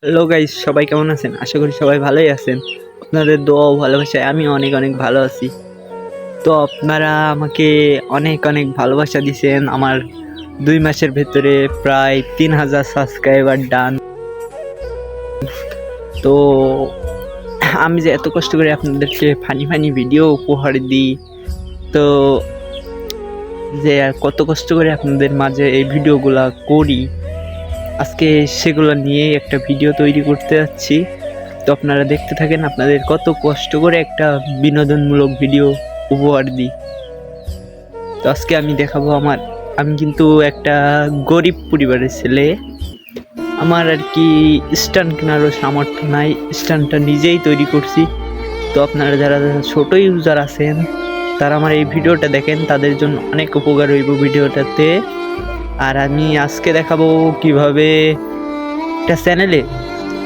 Hello guys, সবাই কেমন আছেন? আশা করি সবাই ভালোই আছেন। আপনাদের দোয়া ও ভালোবাসায় আমি অনেক অনেক ভালো আছি। তো আপনারা আমাকে অনেক অনেক ভালোবাসা দিয়েছেন। আমার 2 মাসের ভেতরে প্রায় 3000 সাবস্ক্রাইবার ডান। তো আমি যে এত কষ্ট করে আপনাদেরকে ফানি ফানি ভিডিও উপহার দিই, তো যে কত কষ্ট করে আপনাদের মাঝে এই ভিডিওগুলা করি, আজকে সেগুলো নিয়ে একটা ভিডিও তৈরি করতে যাচ্ছি। তো আপনারা দেখতে থাকেন, আপনাদের কত কষ্ট করে একটা বিনোদনমূলক ভিডিও উপহার দিই। তো আজকে আমি দেখাবো আমি কিন্তু একটা গরিব পরিবারের ছেলে। আমার আর কি স্ট্যান্ড কেনারও সামর্থ্য নাই, স্ট্যান্ডটা নিজেই তৈরি করছি। তো আপনারা যারা যারা ছোট ইউজার আছেন তারা আমার এই ভিডিওটা দেখেন, তাদের জন্য অনেক উপকার হইব ভিডিওটাতে। আর আমি আজকে দেখাবো কিভাবে একটা চ্যানেলে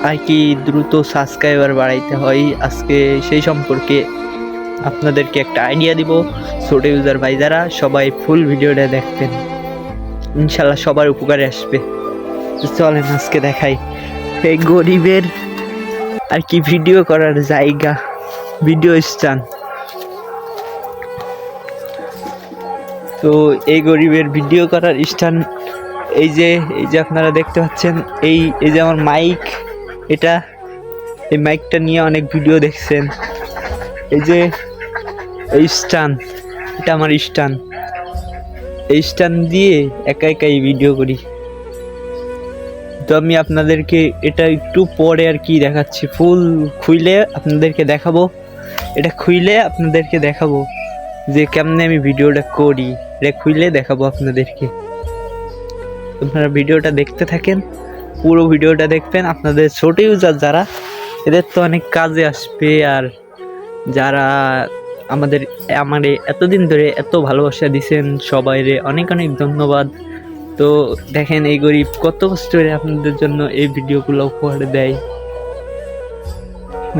আর কি দ্রুত সাবস্ক্রাইবার বাড়াইতে হয়। আজকে সেই সম্পর্কে আপনাদেরকে একটা আইডিয়া দিব। ছোট ইউজার ভাই যারা, সবাই ফুল ভিডিওটা দেখবেন, ইনশাল্লাহ সবার উপকারে আসবে। চলেন আজকে দেখাই এই গরিবের আর কি ভিডিও করার জায়গা, ভিডিও স্টান। তো এই গরিবের ভিডিও করার স্টান এই যে আপনারা দেখতে পাচ্ছেন, এই যে আমার মাইক, এই মাইকটা নিয়ে অনেক ভিডিও দেখছেন। এই যে এই স্টান, এটা আমার স্টান। এই স্টান দিয়ে একা একাই ভিডিও করি। তো আমি আপনাদেরকে এটা একটু পরে আর কি দেখাচ্ছি, ফুল খুইলে আপনাদেরকে দেখাবো। এটা খুইলে আপনাদেরকে দেখাবো যে কেমনে আমি ভিডিওটা করি। এটা খুইলে দেখাবো আপনাদেরকে। আপনারা ভিডিওটা দেখতে থাকেন, পুরো ভিডিওটা দেখবেন। আপনাদের ছোট ইউজার যারা, এদের তো অনেক কাজে আসবে। আর যারা আমার এতদিন ধরে এত ভালোবাসা দিয়েছেন, সবাইরে অনেক অনেক ধন্যবাদ। তো দেখেন এই গরিব কত কষ্ট করে আপনাদের জন্য এই ভিডিওগুলো উপহার দেয়।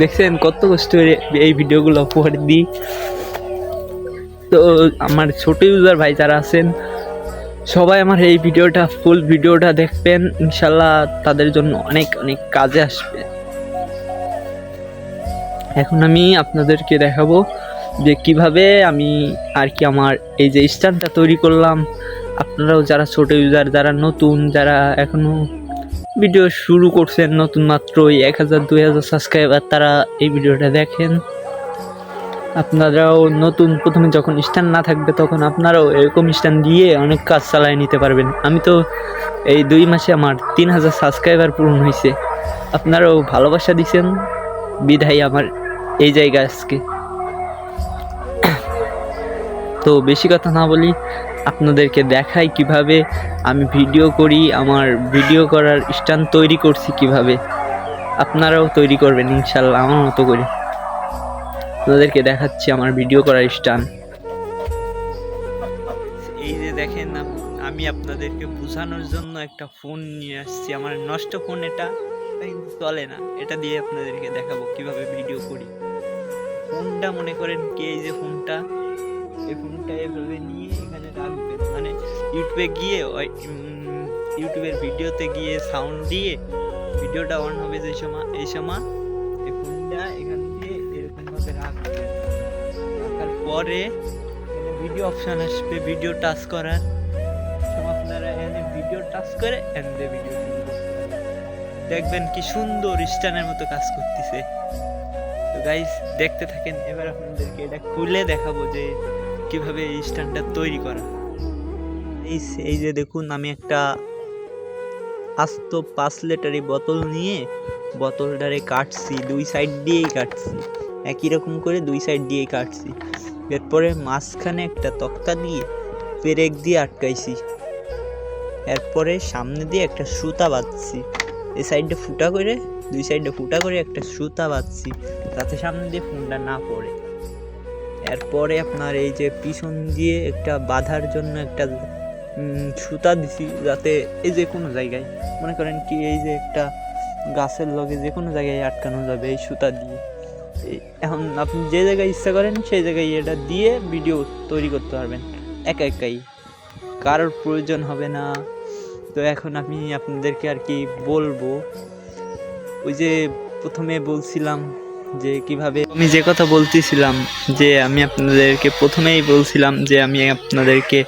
দেখছেন কত কষ্ট করে এই ভিডিওগুলো উপহার দিই। তো আমার ছোট ইউজার ভাই যারা আছেন, সবাই আমার এই ভিডিওটা ফুল ভিডিওটা দেখবেন, ইনশাল্লাহ তাদের জন্য অনেক অনেক কাজে আসবে। এখন আমি আপনাদেরকে দেখাবো যে কিভাবে আমি আর কি আমার এই যে স্ট্যান্ডটা তৈরি করলাম। আপনারাও যারা ছোট ইউজার, যারা নতুন, যারা এখনো ভিডিও শুরু করছেন, নতুন মাত্রই 1000-2000 সাবস্ক্রাইবার, তারা এই ভিডিওটা দেখেন। আপনারাও নতুন, প্রথমে যখন স্ট্যান্ড না থাকবে তখন আপনারাও এরকম স্ট্যান্ড দিয়ে অনেক কাজ চালিয়ে নিতে পারবেন। আমি তো এই 2 মাসে আমার 3000 সাবস্ক্রাইবার পূরণ হয়েছে। আপনারাও ভালোবাসা দিচ্ছেন বিধায় আমার এই জায়গা আজকে। তো বেশি কথা না বলি, আপনাদেরকে দেখাই কিভাবে আমি ভিডিও করি, আমার ভিডিও করার স্ট্যান্ড তৈরি করছি কিভাবে। আপনারাও তৈরি করবেন ইনশাল্লাহ আমার মতো করে। আপনাদেরকে দেখাচ্ছি আমার ভিডিও করার স্ট্যান্ড। এই যে দেখেন, আমি আপনাদেরকে বোঝানোর জন্য একটা ফোন নিয়ে আসছি। আমার নষ্ট ফোন, এটা কিন্তু চলে না। এটা দিয়ে আপনাদেরকে দেখাবো কিভাবে ভিডিও করি। ফোনটা মনে করেন কি, এই যে ফোনটা, এই ফোনটা এভাবে নিয়ে এখানে রাখবেন, মানে ইউটিউবে গিয়ে ইউটিউবের ভিডিওতে গিয়ে সাউন্ড দিয়ে ভিডিওটা অন হবে যে সময়, এই সময় এই ফোনটা এখান দিয়ে এরকম ভাবে রাখবেন। রাখার পরে এখানে ভিডিও অপশন আসবে, ভিডিও টাচ করার সময় আপনারা এখানে ভিডিও টাচ করে এখানে ভিডিও শুরু করতে পারবেন। দেখবেন কি সুন্দর স্ট্যান্ডের মতো কাজ করতেছে। তো গাইস দেখতে থাকেন। এবার আপনাদেরকে এটা খুলে দেখাবো যে কিভাবে এই স্ট্যান্ডটা তৈরি করা। এই যে দেখুন, আমি একটা আস্ত 5 লিটারি বোতল নিয়ে বোতলটারে কাটছি, 2 সাইড দিয়েই কাটছি, একই রকম করে 2 সাইড দিয়েই কাটছি। এরপরে মাঝখানে একটা তক্তা দিয়ে পেরেক দিয়ে আটকাইছি। এরপরে সামনে দিয়ে একটা সুতা বাঁধছি, এই সাইডে ফুটা করে, 2 সাইডে ফুটা করে একটা সুতা বাঁধছি, যাতে সামনে দিয়ে ফোনটা না পড়ে। এরপরে আপনার এই যে পিছন দিয়ে একটা বাঁধার জন্য একটা সুতা দিছি, যাতে এই যে কোনো জায়গায়, মনে করেন কি এই যে একটা গাছের লগে যে কোনো জায়গায় আটকানো যাবে এই সুতা দিয়ে। এখন আপনি যে জায়গায় ইচ্ছা করেন সেই জায়গায় এটা দিয়ে ভিডিও তৈরি করতে পারবেন একা একাই, কারোর প্রয়োজন হবে না। তো এখন আমি আপনাদেরকে আর কি বলবো ওই যে প্রথমে বলছিলাম যে কিভাবে আমি যে কথা বলতেছিলাম যে আমি আপনাদেরকে প্রথমেই বলছিলাম যে আমি আপনাদেরকে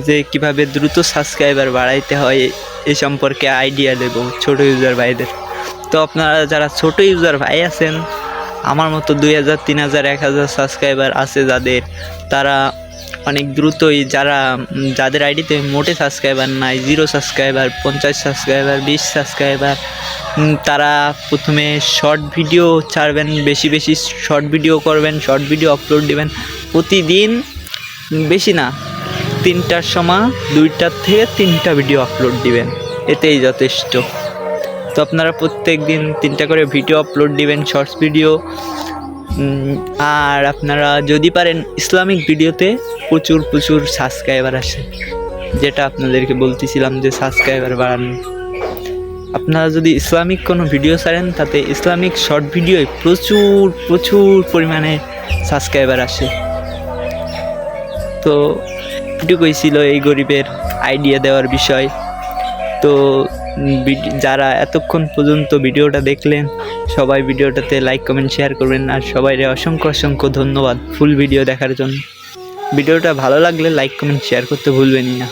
যে কিভাবে দ্রুত সাবস্ক্রাইবার বাড়াইতে হয় এ সম্পর্কে আইডিয়া দেব ছোট ইউজার ভাইদের। তো আপনারা যারা ছোট ইউজার ভাই আছেন, আমার মতো 2000, 3000, 1000 সাবস্ক্রাইবার আছে যাদের, তারা অনেক দ্রুতই যাদের আইডিতে মোটে সাবস্ক্রাইবার নাই, 0 সাবস্ক্রাইবার, 50 সাবস্ক্রাইবার, 20 সাবস্ক্রাইবার, তারা প্রথমে শর্ট ভিডিও ছাড়বেন, বেশি বেশি শর্ট ভিডিও করবেন, শর্ট ভিডিও আপলোড দিবেন প্রতিদিন, বেশি না 3টার সময় 2টা থেকে 3টা ভিডিও আপলোড দিবেন, এতেই যথেষ্ট। তো আপনারা প্রত্যেক দিন 3টা করে ভিডিও আপলোড দিবেন, শর্টস ভিডিও। আর আপনারা যদি পারেন ইসলামিক ভিডিওতে প্রচুর প্রচুর সাবস্ক্রাইবার আসে, যেটা আপনাদেরকে বলতেছিলাম যে সাবস্ক্রাইবার বাড়ানো। আপনারা যদি ইসলামিক কোনো ভিডিও ছাড়েন তাতে ইসলামিক শর্ট ভিডিওয় প্রচুর প্রচুর পরিমাণে সাবস্ক্রাইবার আসে। তো এটুকুই ছিল এই গরিবের আইডিয়া দেওয়ার বিষয়। তো যারা এতক্ষণ পর্যন্ত ভিডিওটা দেখলেন, সবাই ভিডিওটাতে লাইক, কমেন্ট, শেয়ার করবেন। আর সবাইকে অসংখ্য অসংখ্য ধন্যবাদ ফুল ভিডিও দেখার জন্য। ভিডিওটা ভালো লাগলে লাইক, কমেন্ট, শেয়ার করতে ভুলবেনই না।